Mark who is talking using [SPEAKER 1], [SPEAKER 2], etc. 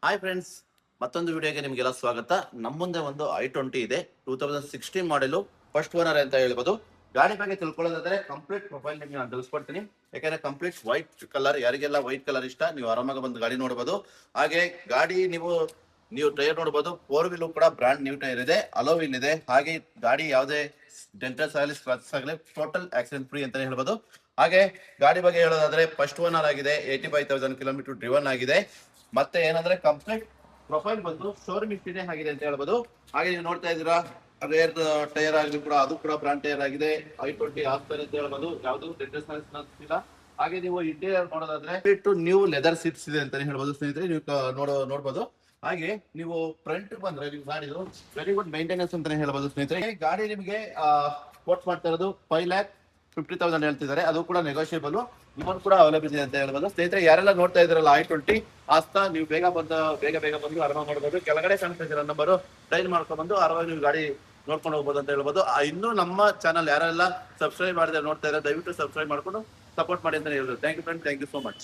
[SPEAKER 1] Hi friends, ಮತ್ತೊಂದು ವಿಡಿಯೋಗೆ ನಿಮಗೆಲ್ಲ ಸ್ವಾಗತ. ನಮ್ಮ ಮುಂದೆ ಒಂದು i20 ಇದೆ. 2016 ಮಾಡೆಲು, ಫಸ್ಟ್ ಓನರ್ ಅಂತ ಹೇಳ್ಬೋದು. ಗಾಡಿ ಬಗ್ಗೆ ತಿಳ್ಕೊಳ್ಳೋದಾದ್ರೆ ಕಂಪ್ಲೀಟ್ ಪ್ರೊಫೈಲ್ ನಿಮಗೆ ನಾನು ತಿಳಿಸ್ಕೊಡ್ತೀನಿ. ಯಾಕಂದ್ರೆ ಕಂಪ್ಲೀಟ್ ವೈಟ್ ಕಲರ್, ಯಾರಿಗೆಲ್ಲ ವೈಟ್ ಕಲರ್ ಇಷ್ಟ ನೀವು ಆರಾಮಾಗಿ ಬಂದು ಗಾಡಿ ನೋಡಬಹುದು. ಹಾಗೆ ಗಾಡಿ ನೀವು ಟೈರ್ ನೋಡಬಹುದು. 4 ವೀಲ್ ಕೂಡ ಬ್ರಾಂಡ್ ನ್ಯೂ ಟೈರ್ ಇದೆ, ಅಲೋ ವೀಲ್ ಇದೆ. ಹಾಗೆ ಗಾಡಿ ಯಾವುದೇ ಡೆಂಟಸ್ ಆಗಲಿ ಸ್ಕ್ರಾಚಸ್ ಆಗಲಿ ಟೋಟಲ್ ಆಕ್ಸಿಡೆಂಟ್ ಫ್ರೀ ಅಂತ ಹೇಳ್ಬೋದು. ಹಾಗೆ ಗಾಡಿ ಬಗ್ಗೆ ಹೇಳೋದಾದ್ರೆ ಫಸ್ಟ್ ಓನರ್ ಆಗಿದೆ, 85,000 ಕಿಲೋಮೀಟರ್ ಡ್ರಿವನ್ ಆಗಿದೆ. ಮತ್ತೆ ಏನಂದ್ರೆ ಕಂಪ್ಲೀಟ್ ಪ್ರೊಫೈಲ್ ಬಂದು ಶೋರೂಮ್ ಇಷ್ಟೇ ಆಗಿದೆ ಅಂತ ಹೇಳ್ಬೋದು. ಹಾಗೆ ನೀವು ನೋಡ್ತಾ ಇದ್ದೀರಾ, ರೇರ್ ಟೈರ್ ಆಗಲಿ ಕೂಡ ಅದು ಕೂಡ ಬ್ರಾಂಡ್ ಟೈರ್ ಆಗಿದೆ. i20 ಆಗ್ತಾರೆ ಅಂತ ಹೇಳ್ಬೋದು, ಯಾವುದು ಡೆಂಟಸ್ ಇಲ್ಲ. ಹಾಗೆ ನೀವು ಇಂಟೀರಿಯರ್ ನೋಡೋದಾದ್ರೆ ನ್ಯೂ ಲೆದರ್ ಸೀಟ್ಸ್ ಇದೆ ಅಂತ ಹೇಳ್ಬೋದು ಸ್ನೇಹಿತರೆ, ನೀವು ನೋಡ್ಬೋದು. ಹಾಗೆ ನೀವು ಫ್ರಂಟ್ ಬಂದ್ರೆ ನೀವು ಗಾಡಿದು ವೆರಿ ಗುಡ್ ಮೇಂಟೆನೆನ್ಸ್ ಅಂತಾನೆ ಹೇಳ್ಬೋದು ಸ್ನೇಹಿತರೆ. ಗಾಡಿ ನಿಮಗೆ ಕೋಟ್ ಮಾಡ್ತಾ ಇರೋದು 5,50,000 ಹೇಳ್ತಿದ್ದಾರೆ, ಅದು ಕೂಡ ನೆಗೋಷಿಯಬಲ್. ಇನ್ನೊಂದು ಕೂಡ ಅವೈಲೇಬಲ್ ಇದೆ ಅಂತ ಹೇಳ್ಬೋದು ಸ್ನೇಹಿತರೆ. ಯಾರೆಲ್ಲ ನೋಡ್ತಾ ಇದ್ರಲ್ಲ i20 ಆಸ್ತಾ, ನೀವು ಬೇಗ ಬಂದು ಆರಾಮಾಗಿ ಮಾಡ್ಬೋದು. ಕೆಳಗಡೆ ಕಾಣ್ತಾ ಇದ್ದೀರಾ ನಂಬರು, ಡೈಲ್ ಮಾಡ್ಕೊಂಡು ಬಂದು ಆರಾಮಾಗಿ ನೀವು ಗಾಡಿ ನೋಡ್ಕೊಂಡು ಹೋಗ್ಬೋದು ಅಂತ ಹೇಳ್ಬೋದು. ಇನ್ನು ನಮ್ಮ ಚಾನಲ್ ಯಾರೆಲ್ಲ ಸಬ್ಸ್ಕ್ರೈಬ್ ಮಾಡಿದ್ರೆ ನೋಡ್ತಾ ಇದ್ದಾರೆ, ದಯವಿಟ್ಟು ಸಬ್ಸ್ಕ್ರೈಬ್ ಮಾಡ್ಕೊಂಡು ಸಪೋರ್ಟ್ ಮಾಡಿ ಅಂತ ಹೇಳ್ಬೋದು. Thank you friend, thank you so much.